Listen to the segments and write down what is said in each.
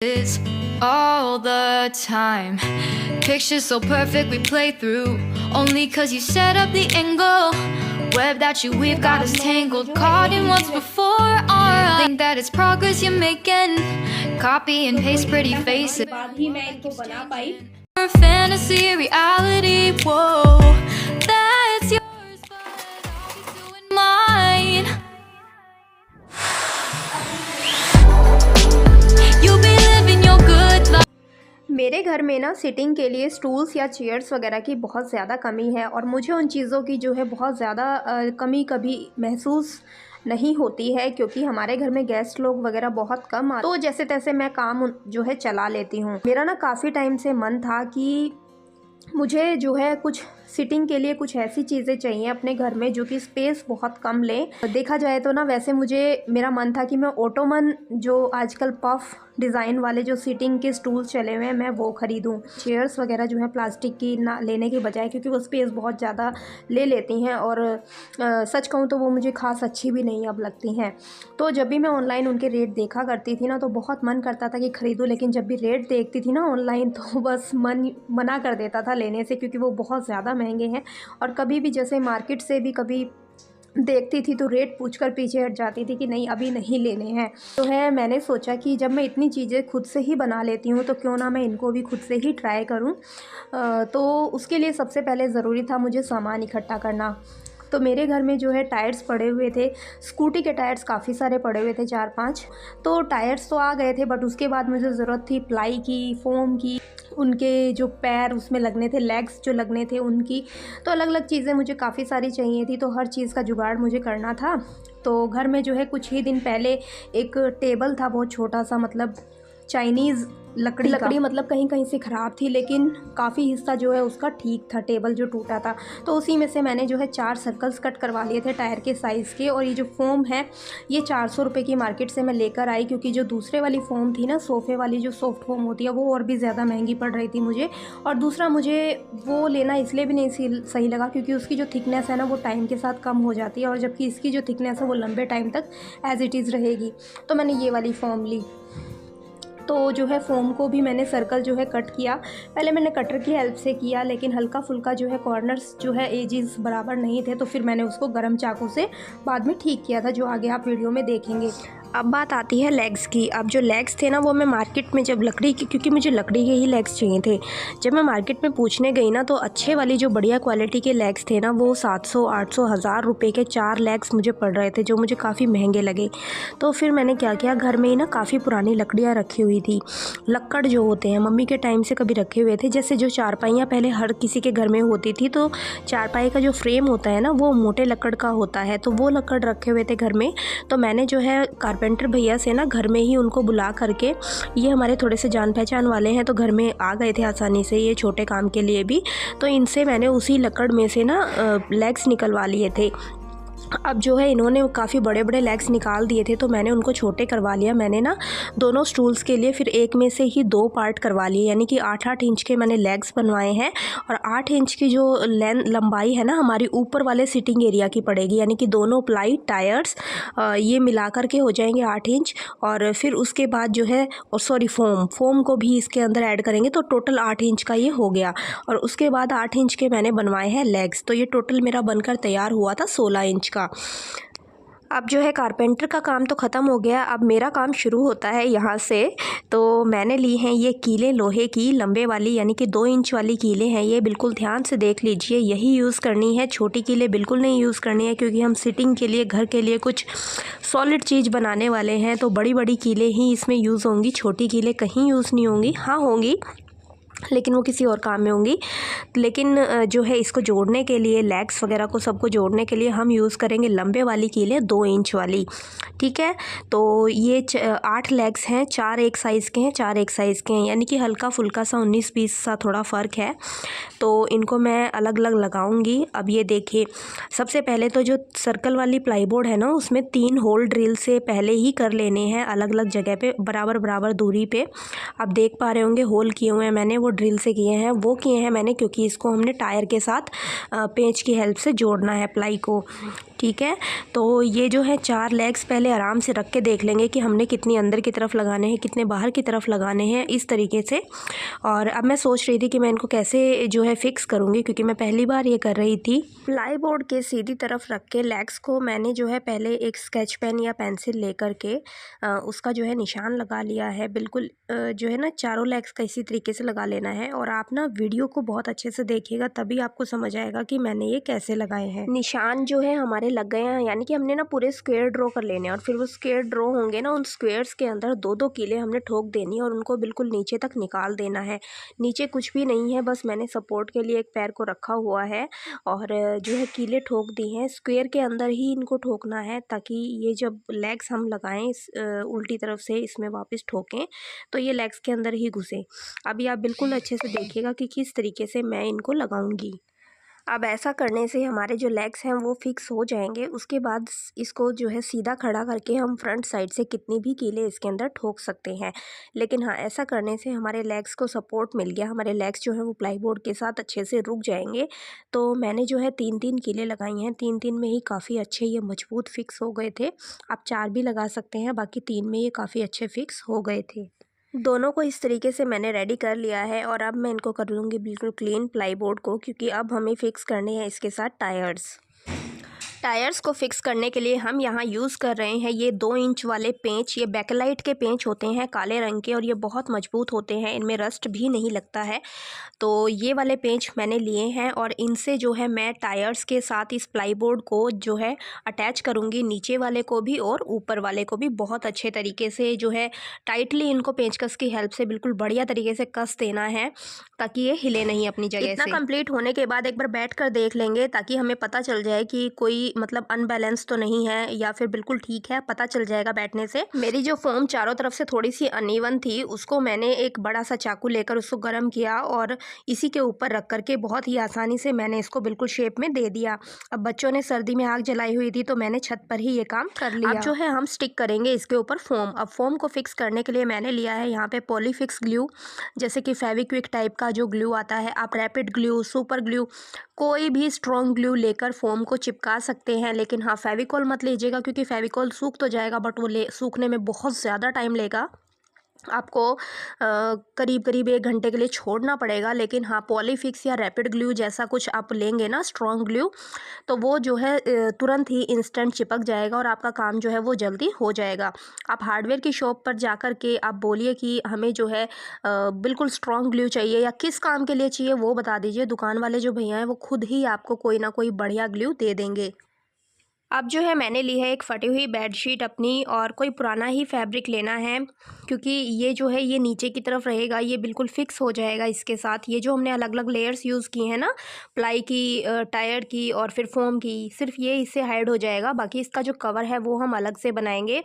It's all the time. Pictures so perfect we play through. Only cause you set up the angle. Web that you weave got us tangled. Caught in what's before our think that it's progress you're making. Copy and paste pretty faces. बाद ही मैं इनको बना पाई। Fantasy, reality, whoa. That's yours, but I'll be doing mine. You'll be living your good life. मेरे घर में ना sitting के लिए स्टूल्स या चेयर्स वगैरह की बहुत ज़्यादा कमी है और मुझे उन चीज़ों की जो है बहुत ज़्यादा कमी कभी महसूस नहीं होती है, क्योंकि हमारे घर में गेस्ट लोग वगैरह बहुत कम आते, तो जैसे तैसे मैं काम जो है चला लेती हूँ। मेरा ना काफ़ी टाइम से मन था कि मुझे जो है कुछ सिटिंग के लिए कुछ ऐसी चीज़ें चाहिए अपने घर में जो कि स्पेस बहुत कम लें। देखा जाए तो ना वैसे मेरा मन था कि मैं ओटोमन जो आजकल पफ डिज़ाइन वाले जो सिटिंग के स्टूल्स चले हुए हैं मैं वो ख़रीदूँ। चेयर्स वगैरह जो है प्लास्टिक की ना लेने के बजाय, क्योंकि वो स्पेस बहुत ज़्यादा ले लेती हैं और सच कहूँ तो वो मुझे खास अच्छी भी नहीं अब लगती हैं। तो जब भी मैं ऑनलाइन उनके रेट देखा करती थी ना तो बहुत मन करता था कि ख़रीदूँ, लेकिन जब भी रेट देखती थी ना ऑनलाइन तो बस मन मना कर देता था लेने से, क्योंकि वो बहुत ज़्यादा महंगे हैं। और कभी भी जैसे मार्केट से भी कभी देखती थी तो रेट पूछकर पीछे हट जाती थी कि नहीं अभी नहीं लेने हैं। तो मैंने सोचा कि जब मैं इतनी चीज़ें खुद से ही बना लेती हूँ तो क्यों ना मैं इनको भी खुद से ही ट्राई करूँ। तो उसके लिए सबसे पहले ज़रूरी था मुझे सामान इकट्ठा करना। तो मेरे घर में जो है टायर्स पड़े हुए थे, स्कूटी के टायर्स काफ़ी सारे पड़े हुए थे 4-5। तो टायर्स तो आ गए थे, बट उसके बाद मुझे ज़रूरत थी प्लाई की, फोम की, उनके जो पैर उसमें लगने थे, लेग्स जो लगने थे उनकी। तो अलग अलग चीज़ें मुझे काफ़ी सारी चाहिए थी, तो हर चीज़ का जुगाड़ मुझे करना था। तो घर में जो है कुछ ही दिन पहले एक टेबल था बहुत छोटा सा, मतलब चाइनीज़ लकड़ी मतलब कहीं कहीं से ख़राब थी, लेकिन काफ़ी हिस्सा जो है उसका ठीक था, टेबल जो टूटा था। तो उसी में से मैंने जो है 4 सर्कल्स कट करवा लिए थे टायर के साइज़ के। और ये जो फोम है ये 400 रुपये की मार्केट से मैं लेकर आई, क्योंकि जो दूसरे वाली फोम थी ना, सोफ़े वाली जो सॉफ्ट फोम होती है, वो और भी ज़्यादा महंगी पड़ रही थी मुझे। और दूसरा मुझे वो लेना इसलिए भी नहीं सही लगा क्योंकि उसकी जो थिकनेस है ना वो टाइम के साथ कम हो जाती है, और जबकि इसकी जो थिकनेस है वो लंबे टाइम तक एज़ इट इज़ रहेगी। तो मैंने ये वाली फोम ली। तो जो है फोम को भी मैंने सर्कल जो है कट किया। पहले मैंने कटर की हेल्प से किया, लेकिन हल्का फुल्का जो है कॉर्नर्स जो है एजेस बराबर नहीं थे, तो फिर मैंने उसको गर्म चाकू से बाद में ठीक किया था, जो आगे आप वीडियो में देखेंगे। अब बात आती है लेग्स की। अब जो लेग्स थे ना वो मैं मार्केट में जब लकड़ी की, क्योंकि मुझे लकड़ी के ही लेग्स चाहिए थे, जब मैं मार्केट में पूछने गई ना तो अच्छे वाली जो बढ़िया क्वालिटी के लेग्स थे ना वो 700, 800, 1000 रुपये के 4 लेग्स मुझे पड़ रहे थे, जो मुझे काफ़ी महंगे लगे। तो फिर मैंने क्या किया, घर में ही ना काफ़ी पुरानी लकड़ियाँ रखी हुई थी, लक्कड़ जो होते हैं मम्मी के टाइम से कभी रखे हुए थे। जैसे जो चारपाइयाँ पहले हर किसी के घर में होती थी, तो चारपाई का जो फ्रेम होता है ना वो मोटे लक्कड़ का होता है, तो वो लक्कड़ रखे हुए थे घर में। तो मैंने जो है कारपेंटर भैया से ना घर में ही उनको बुला करके, ये हमारे थोड़े से जान पहचान वाले हैं तो घर में आ गए थे आसानी से ये छोटे काम के लिए भी, तो इनसे मैंने उसी लकड़ में से ना लेग्स निकलवा लिए थे। अब जो है इन्होंने काफ़ी बड़े बड़े लेग्स निकाल दिए थे, तो मैंने उनको छोटे करवा लिया। मैंने ना दोनों स्टूल्स के लिए फिर एक में से ही 2 पार्ट करवा लिए, यानी कि 8-8 इंच के मैंने लेग्स बनवाए हैं। और 8 इंच की जो लंबाई है ना हमारी ऊपर वाले सिटिंग एरिया की पड़ेगी, यानी कि दोनों प्लाई टायर्स ये मिला कर के हो जाएंगे 8 इंच। और फिर उसके बाद जो है फोम को भी इसके अंदर ऐड करेंगे, तो टोटल 8 इंच का ये हो गया। और उसके बाद 8 इंच के मैंने बनवाए हैं लेग्स, तो ये टोटल मेरा बनकर तैयार हुआ था 16 इंच का। अब जो है कारपेंटर का काम तो ख़त्म हो गया, अब मेरा काम शुरू होता है यहाँ से। तो मैंने ली हैं ये कीलें लोहे की लंबे वाली, यानी कि 2 इंच वाली कीलें हैं ये। बिल्कुल ध्यान से देख लीजिए, यही यूज़ करनी है, छोटी कीलें बिल्कुल नहीं यूज़ करनी है, क्योंकि हम सिटिंग के लिए घर के लिए कुछ सॉलिड चीज़ बनाने वाले हैं, तो बड़ी बड़ी कीलें ही इसमें यूज़ होंगी, छोटी कीलें कहीं यूज़ नहीं होंगी। हाँ होंगी, लेकिन वो किसी और काम में होंगी। लेकिन जो है इसको जोड़ने के लिए, लेग्स वगैरह को सबको जोड़ने के लिए हम यूज़ करेंगे लंबे वाली कीलें 2 इंच वाली, ठीक है। तो ये 8 लेग्स हैं, 4 एक साइज़ के हैं, 4 एक साइज़ के हैं, यानी कि हल्का फुल्का सा 19-20 सा थोड़ा फ़र्क है। तो इनको मैं अलग अलग लगाऊंगी। अब ये देखिए, सबसे पहले तो जो सर्कल वाली प्लाईबोर्ड है ना उसमें 3 होल ड्रिल से पहले ही कर लेने हैं, अलग अलग जगह पे बराबर बराबर दूरी पे। आप देख पा रहे होंगे होल किए हुए हैं मैंने, वो वो ड्रिल से किए हैं, वो किए हैं मैंने क्योंकि इसको हमने टायर के साथ पेंच की हेल्प से जोड़ना है प्लाई को, ठीक है। तो ये जो है 4 लेग्स पहले आराम से रख के देख लेंगे कि हमने कितनी अंदर की तरफ लगाने हैं, कितने बाहर की तरफ लगाने हैं, इस तरीके से। और अब मैं सोच रही थी कि मैं इनको कैसे जो है फ़िक्स करूँगी, क्योंकि मैं पहली बार ये कर रही थी। प्लाई बोर्ड के सीधी तरफ रख के लेग्स को मैंने जो है पहले एक स्केच पेन या पेंसिल लेकर के उसका जो है निशान लगा लिया है। बिल्कुल जो है ना चारों लेग्स का इसी तरीके से लगा लेना है। और आप ना वीडियो को बहुत अच्छे से देखिएगा, तभी आपको समझ आएगा कि मैंने ये कैसे लगाए हैं। निशान जो है हमारे लग गए हैं, यानी कि हमने ना पूरे स्क्वायर ड्रॉ कर लेने हैं और फिर वो स्क्वायर ड्रॉ होंगे ना, उन स्क्वायर्स के अंदर 2-2 कीले हमने ठोक देनी है और उनको बिल्कुल नीचे तक निकाल देना है। नीचे कुछ भी नहीं है, बस मैंने सपोर्ट के लिए एक पैर को रखा हुआ है और जो है कीले ठोक दी हैं। स्क्वायर के अंदर ही इनको ठोकना है ताकि ये जब लेग्स हम लगाएं उल्टी तरफ से इसमें वापस ठोकें तो ये लेग्स के अंदर ही घुसे। अभी आप बिल्कुल अच्छे से देखिएगा कि किस तरीके से मैं इनको लगाऊंगी। अब ऐसा करने से हमारे जो लेग्स हैं वो फिक्स हो जाएंगे। उसके बाद इसको जो है सीधा खड़ा करके हम फ्रंट साइड से कितनी भी कीले इसके अंदर ठोक सकते हैं। लेकिन हाँ, ऐसा करने से हमारे लेग्स को सपोर्ट मिल गया, हमारे लेग्स जो है वो प्लाई बोर्ड के साथ अच्छे से रुक जाएंगे। तो मैंने जो है 3-3 कीले लगाई हैं, 3-3 में ही काफ़ी अच्छे ये मजबूत फिक्स हो गए थे। आप 4 भी लगा सकते हैं, बाकी 3 में ये काफ़ी अच्छे फिक्स हो गए थे। दोनों को इस तरीके से मैंने रेडी कर लिया है और अब मैं इनको कर लूँगी बिल्कुल क्लीन प्लाई बोर्ड को, क्योंकि अब हमें फ़िक्स करने हैं इसके साथ टायर्स को फिक्स करने के लिए हम यहाँ यूज़ कर रहे हैं ये 2 इंच वाले पेंच। ये बैकलाइट के पेंच होते हैं काले रंग के और ये बहुत मजबूत होते हैं, इनमें रस्ट भी नहीं लगता है। तो ये वाले पेंच मैंने लिए हैं और इनसे जो है मैं टायर्स के साथ इस प्लाई बोर्ड को जो है अटैच करूँगी, नीचे वाले को भी और ऊपर वाले को भी। बहुत अच्छे तरीके से जो है टाइटली इनको पेंचकस की हेल्प से बिल्कुल बढ़िया तरीके से कस देना है ताकि ये हिले नहीं अपनी जगह से। इतना कंप्लीट होने के बाद एक बार बैठ कर देख लेंगे ताकि हमें पता चल जाए कि कोई मतलब अनबैलेंस तो नहीं है या फिर बिल्कुल ठीक है, पता चल जाएगा बैठने से। मेरी जो फोम चारों तरफ से थोड़ी सी अनइवन थी, उसको मैंने एक बड़ा सा चाकू लेकर उसको गर्म किया और इसी के ऊपर रख करके बहुत ही आसानी से मैंने इसको बिल्कुल शेप में दे दिया। अब बच्चों ने सर्दी में आग जलाई हुई थी तो मैंने छत पर ही ये काम कर लिया। अब जो है हम स्टिक करेंगे इसके ऊपर फोम। अब फोम को फिक्स करने के लिए मैंने लिया है यहाँ पे पॉलीफिक्स ग्लू, जैसे कि फेविक्विक टाइप का जो ग्लू आता है। आप रैपिड ग्लू, सुपर ग्लू, कोई भी स्ट्रॉन्ग ग्लू लेकर फोम को चिपका सकते हैं। लेकिन हाँ, फेविकॉल मत लीजिएगा क्योंकि फेविकॉल सूख तो जाएगा बट वो सूखने में बहुत ज़्यादा टाइम लेगा, आपको करीब 1 घंटे के लिए छोड़ना पड़ेगा। लेकिन हाँ, पॉलीफिक्स या रैपिड ग्लू जैसा कुछ आप लेंगे ना, स्ट्रॉन्ग ग्लू, तो वो जो है तुरंत ही इंस्टेंट चिपक जाएगा और आपका काम जो है वो जल्दी हो जाएगा। आप हार्डवेयर की शॉप पर जा कर के आप बोलिए कि हमें जो है बिल्कुल स्ट्रॉन्ग ग्लू चाहिए या किस काम के लिए चाहिए वो बता दीजिए। दुकान वाले जो भैया हैं वो खुद ही आपको कोई ना कोई बढ़िया ग्लू दे देंगे। अब जो है मैंने ली है एक फटी हुई बेडशीट अपनी, और कोई पुराना ही फैब्रिक लेना है क्योंकि ये जो है ये नीचे की तरफ रहेगा, ये बिल्कुल फिक्स हो जाएगा इसके साथ। ये जो हमने अलग अलग लेयर्स यूज़ की हैं ना, प्लाई की, टायर की और फिर फोम की, सिर्फ ये इससे हाइड हो जाएगा। बाकी इसका जो कवर है वो हम अलग से बनाएंगे।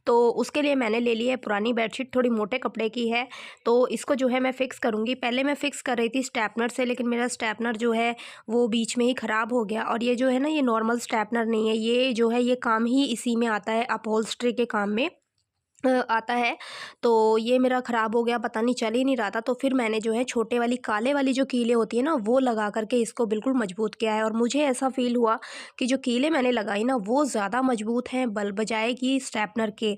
तो उसके लिए मैंने ले ली है पुरानी बेडशीट, थोड़ी मोटे कपड़े की है। तो इसको जो है मैं फ़िक्स करूँगी। पहले मैं फ़िक्स कर रही थी स्टेपनर से, लेकिन मेरा स्टेपनर जो है वो बीच में ही ख़राब हो गया। और ये जो है ना, ये नॉर्मल स्टेपनर नहीं है, ये जो है ये काम ही इसी में आता है, अपहोल्स्ट्री के काम में आता है। तो ये मेरा ख़राब हो गया, पता नहीं चल ही नहीं रहा था। तो फिर मैंने जो है छोटे वाली काले वाली जो कीलें होती है ना, वो लगा करके इसको बिल्कुल मजबूत किया है। और मुझे ऐसा फ़ील हुआ कि जो कीलें मैंने लगाई ना वो ज़्यादा मजबूत हैं बजाय कि स्टेपनर के।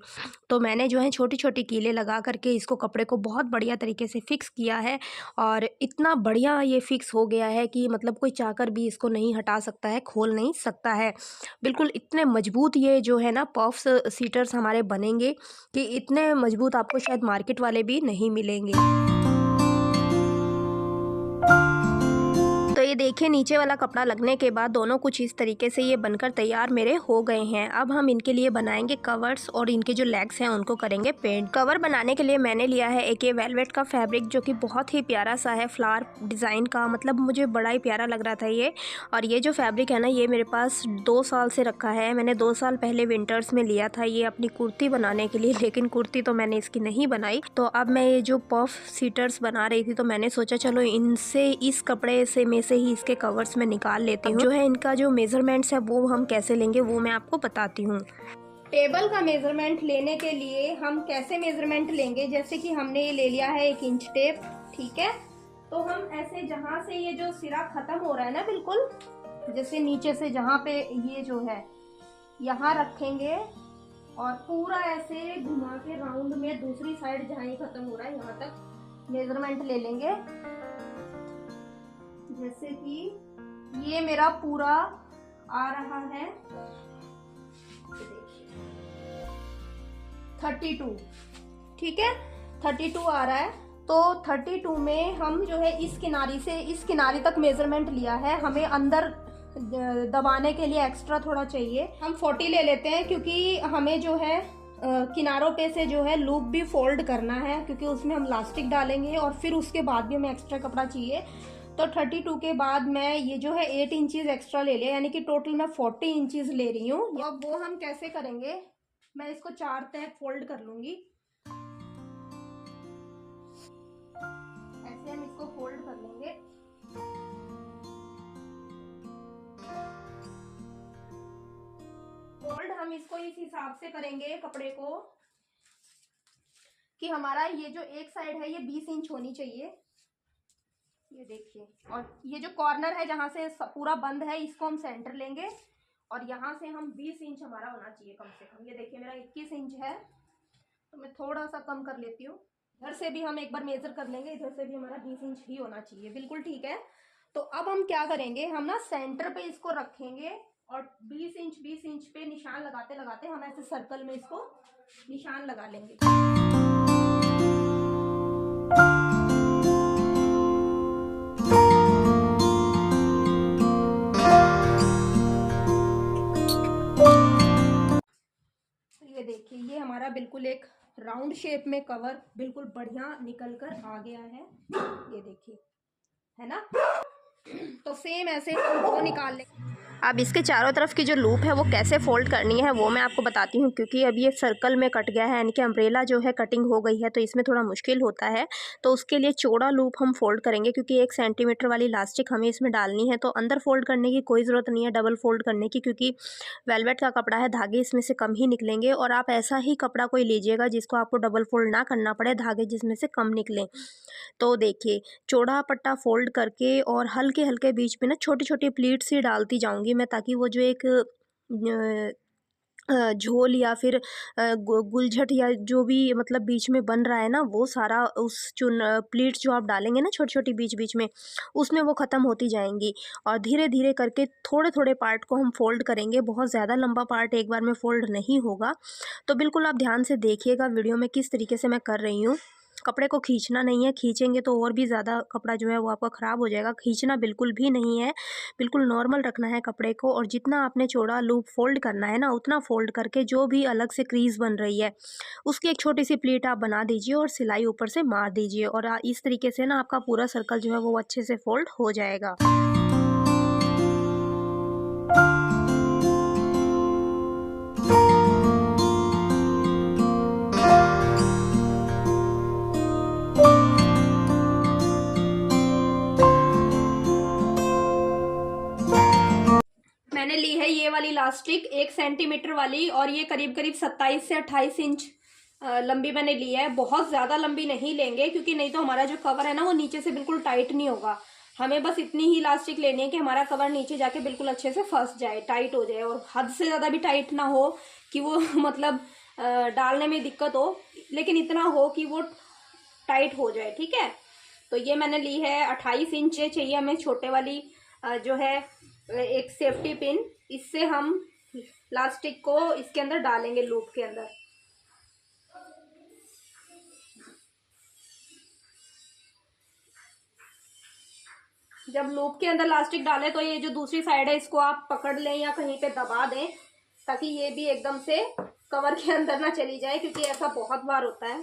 तो मैंने जो है छोटी छोटी कीलें लगा करके इसको, कपड़े को बहुत बढ़िया तरीके से फ़िक्स किया है। और इतना बढ़िया ये फ़िक्स हो गया है कि मतलब कोई चाहकर भी इसको नहीं हटा सकता है, खोल नहीं सकता है। बिल्कुल इतने मजबूत ये जो है ना पफ सीटर्स हमारे बनेंगे कि इतने मजबूत आपको शायद मार्केट वाले भी नहीं मिलेंगे। तो ये देखिए, नीचे वाला कपड़ा लगने के बाद दोनों कुछ इस तरीके से ये बनकर तैयार मेरे हो गए हैं। अब हम इनके लिए बनाएंगे कवर्स और इनके जो लेग्स हैं उनको करेंगे पेंट। कवर बनाने के लिए मैंने लिया है एक ये वेलवेट का फैब्रिक, जो कि बहुत ही प्यारा सा है, फ्लावर डिज़ाइन का, मतलब मुझे बड़ा ही प्यारा लग रहा था ये। और ये जो फैब्रिक है ना, ये मेरे पास 2 साल से रखा है। मैंने 2 साल पहले विंटर्स में लिया था ये अपनी कुर्ती बनाने के लिए, लेकिन कुर्ती तो मैंने इसकी नहीं बनाई। तो अब मैं ये जो पफ सीटर्स बना रही थी तो मैंने सोचा चलो इनसे, इस कपड़े से में से ही इसके कवर्स में निकाल लेती हूँ। जो है इनका जो मेजरमेंट्स है वो हम कैसे लेंगे वो मैं आपको बताती हूँ। टेबल का मेजरमेंट लेने के लिए हम कैसे मेजरमेंट लेंगे, जैसे कि हमने ये ले लिया है 1 इंच टेप, ठीक है। तो हम ऐसे जहाँ से ये जो सिरा ख़त्म हो रहा है ना, बिल्कुल जैसे नीचे से जहाँ पे ये जो है यहाँ रखेंगे और पूरा ऐसे घुमा के राउंड में दूसरी साइड जहाँ ये ख़त्म हो रहा है यहाँ तक मेजरमेंट ले लेंगे। जैसे कि ये मेरा पूरा आ रहा है 32, ठीक है 32 आ रहा है। तो 32 में हम जो है इस किनारी से इस किनारे तक मेजरमेंट लिया है, हमें अंदर दबाने के लिए एक्स्ट्रा थोड़ा चाहिए। हम 40 ले लेते हैं क्योंकि हमें जो है किनारों पे से जो है लूप भी फोल्ड करना है, क्योंकि उसमें हम इलास्टिक डालेंगे और फिर उसके बाद भी हमें एक्स्ट्रा कपड़ा चाहिए। तो 32 के बाद मैं ये जो है 8 इंचेस एक्स्ट्रा ले लिया, यानी कि टोटल मैं 40 इंचेस ले रही हूँ। अब वो हम कैसे करेंगे, मैं इसको 4 तह फोल्ड कर लूंगी। ऐसे हम इसको फोल्ड कर लेंगे। फोल्ड हम इसको इस हिसाब से करेंगे कपड़े को कि हमारा ये जो एक साइड है ये 20 इंच होनी चाहिए, ये देखिए। और ये जो कॉर्नर है जहाँ से पूरा बंद है इसको हम सेंटर लेंगे और यहाँ से हम 20 इंच हमारा होना चाहिए कम से कम। ये देखिए मेरा 21 इंच है, तो मैं थोड़ा सा कम कर लेती हूँ। इधर से भी हम एक बार मेजर कर लेंगे, इधर से भी हमारा 20 इंच ही होना चाहिए, बिल्कुल ठीक है। तो अब हम क्या करेंगे, हम ना सेंटर पे इसको रखेंगे और 20 इंच पे निशान लगाते लगाते हम ऐसे सर्कल में इसको निशान लगा लेंगे। ये देखिए ये हमारा बिल्कुल एक राउंड शेप में कवर बिल्कुल बढ़िया निकल कर आ गया है, ये देखिए, है ना। तो सेम ऐसे हम वो निकाल लेंगे। अब इसके चारों तरफ की जो लूप है वो कैसे फोल्ड करनी है वो मैं आपको बताती हूँ, क्योंकि अब ये सर्कल में कट गया है, यानी कि अम्ब्रेला जो है कटिंग हो गई है, तो इसमें थोड़ा मुश्किल होता है। तो उसके लिए चौड़ा लूप हम फोल्ड करेंगे, क्योंकि 1 सेंटीमीटर वाली इलास्टिक हमें इसमें डालनी है। तो अंदर फोल्ड करने की कोई ज़रूरत नहीं है डबल फोल्ड करने की, क्योंकि वेलवेट का कपड़ा है, धागे इसमें से कम ही निकलेंगे। और आप ऐसा ही कपड़ा कोई लीजिएगा जिसको आपको डबल फोल्ड ना करना पड़े, धागे जिसमें से कम निकलें। तो देखिए चौड़ा पट्टा फोल्ड करके और हल्के हल्के बीच में ना छोटी छोटी प्लीट्स ही डालती जाऊंगी मैं, ताकि वो जो एक झोल या फिर गुलझट या जो भी मतलब बीच में बन रहा है ना, वो सारा उस प्लीट्स जो आप डालेंगे ना छोटी छोटी बीच बीच में, उसमें वो ख़त्म होती जाएंगी। और धीरे धीरे करके थोड़े थोड़े पार्ट को हम फोल्ड करेंगे, बहुत ज़्यादा लंबा पार्ट एक बार में फोल्ड नहीं होगा। तो बिल्कुल आप ध्यान से देखिएगा वीडियो में किस तरीके से मैं कर रही हूँ। कपड़े को खींचना नहीं है, खींचेंगे तो और भी ज़्यादा कपड़ा जो है वो आपका ख़राब हो जाएगा। खींचना बिल्कुल भी नहीं है, बिल्कुल नॉर्मल रखना है कपड़े को। और जितना आपने चौड़ा लूप फोल्ड करना है ना, उतना फोल्ड करके जो भी अलग से क्रीज़ बन रही है उसकी एक छोटी सी प्लीट आप बना दीजिए और सिलाई ऊपर से मार दीजिए। और इस तरीके से ना आपका पूरा सर्कल जो है वो अच्छे से फोल्ड हो जाएगा। मैंने ली है ये वाली इलास्टिक 1 सेंटीमीटर वाली, और ये करीब करीब 27 से 28 इंच लंबी मैंने ली है। बहुत ज़्यादा लंबी नहीं लेंगे, क्योंकि नहीं तो हमारा जो कवर है ना वो नीचे से बिल्कुल टाइट नहीं होगा। हमें बस इतनी ही इलास्टिक लेनी है कि हमारा कवर नीचे जाके बिल्कुल अच्छे से फंस जाए, टाइट हो जाए, और हद से ज़्यादा भी टाइट ना हो कि वो मतलब डालने में दिक्कत हो, लेकिन इतना हो कि वो टाइट हो जाए, ठीक है। तो ये मैंने ली है 28 इंच चाहिए हमें छोटे वाली जो है एक सेफ्टी पिन, इससे हम प्लास्टिक को इसके अंदर डालेंगे लूप के अंदर। जब लूप के अंदर इलास्टिक डालें तो ये जो दूसरी साइड है इसको आप पकड़ लें या कहीं पे दबा दें, ताकि ये भी एकदम से कवर के अंदर ना चली जाए, क्योंकि ऐसा बहुत बार होता है।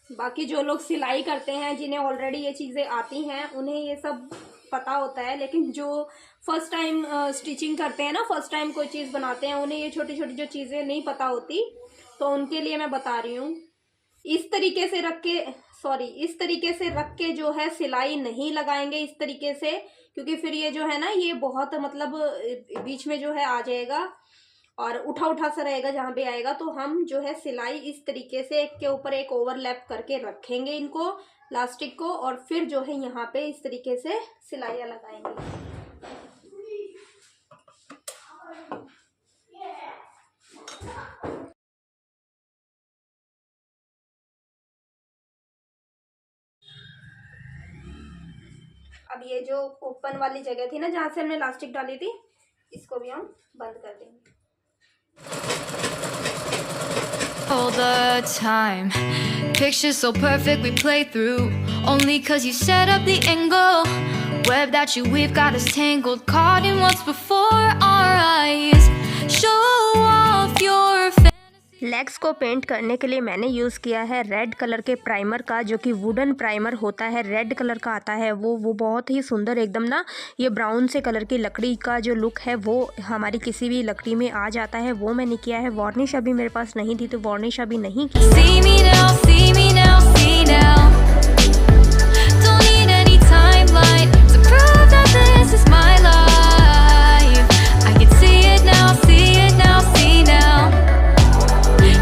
बाकी जो लोग सिलाई करते हैं, जिन्हें ऑलरेडी ये चीज़ें आती हैं, उन्हें ये सब पता होता है, लेकिन जो फर्स्ट टाइम स्टिचिंग करते हैं ना, फर्स्ट टाइम कोई चीज़ बनाते हैं, उन्हें ये छोटी छोटी जो चीज़ें नहीं पता होती, तो उनके लिए मैं बता रही हूँ। इस तरीके से रख के जो है सिलाई नहीं लगाएंगे इस तरीके से, क्योंकि फिर ये जो है ना ये बहुत मतलब बीच में जो है आ जाएगा और उठा उठा सा रहेगा जहाँ पे आएगा। तो हम जो है सिलाई इस तरीके से एक के ऊपर एक ओवरलैप करके रखेंगे इनको प्लास्टिक को, और फिर जो है यहाँ पे इस तरीके से सिलाइयाँ लगाएंगे। अब ये जो ओपन वाली जगह थी ना जहाँ से हमने इलास्टिक डाली थी, इसको भी हम बंद कर देंगे। All the time, pictures so perfect we play through. Only 'cause you set up the angle, web that you weave got us tangled, caught in what's before our eyes. Show off your fantasy. Legs को paint करने के लिए मैंने use किया है red colour के primer का, जो कि वुडन प्राइमर होता है, रेड कलर का आता है वो बहुत ही सुंदर एकदम ना। ये ब्राउन से कलर की लकड़ी का जो लुक है वो हमारी किसी भी लकड़ी में आ जाता है, वो मैंने किया है। वार्निश अभी मेरे पास नहीं थी तो वार्निश अभी नहीं की। See me now, see me now, see now. Don't need any timeline to prove that this is my life. I can see it now, see it now, see now.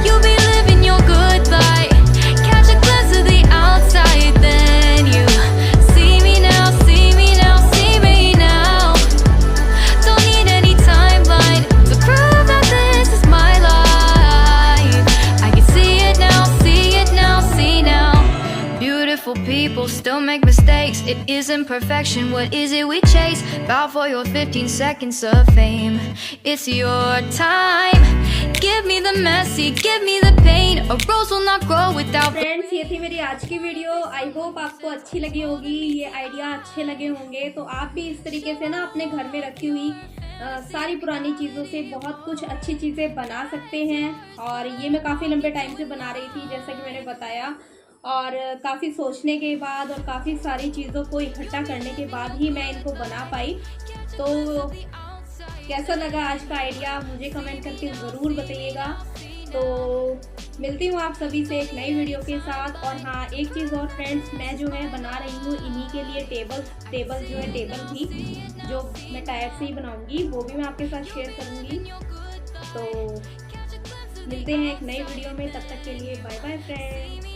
You'll be living your good life. Catch a glimpse of the outside, then you see me now, see me now, see me now. Don't need any timeline to prove that this is my life. I can see it now, see it now, see now. Beautiful people still make mistakes. It isn't perfection, what is it we chase? Bow for your 15 seconds of fame. It's your time. Give me the messy, give me the pain. A rose will not grow without. Friends, ये थी मेरी आज की video. I hope आपको अच्छी लगी होगी, ये आइडिया अच्छे लगे होंगे। तो आप भी इस तरीके से ना अपने घर में रखी हुई सारी पुरानी चीज़ों से बहुत कुछ अच्छी चीज़ें बना सकते हैं। और ये मैं काफ़ी लंबे टाइम से बना रही थी, जैसा कि मैंने बताया, और काफ़ी सोचने के बाद और काफ़ी सारी चीज़ों को इकट्ठा करने के बाद ही मैं इनको बना पाई। तो कैसा लगा आज का आइडिया मुझे कमेंट करके ज़रूर बताइएगा। तो मिलती हूँ आप सभी से एक नई वीडियो के साथ। और हाँ, एक चीज़ और फ्रेंड्स, मैं जो है बना रही हूँ इन्हीं के लिए टेबल जो है टेबल भी जो मैं टायर से ही बनाऊँगी, वो भी मैं आपके साथ शेयर करूँगी। तो मिलते हैं एक नई वीडियो में, तब तक के लिए बाय बाय फ्रेंड्स।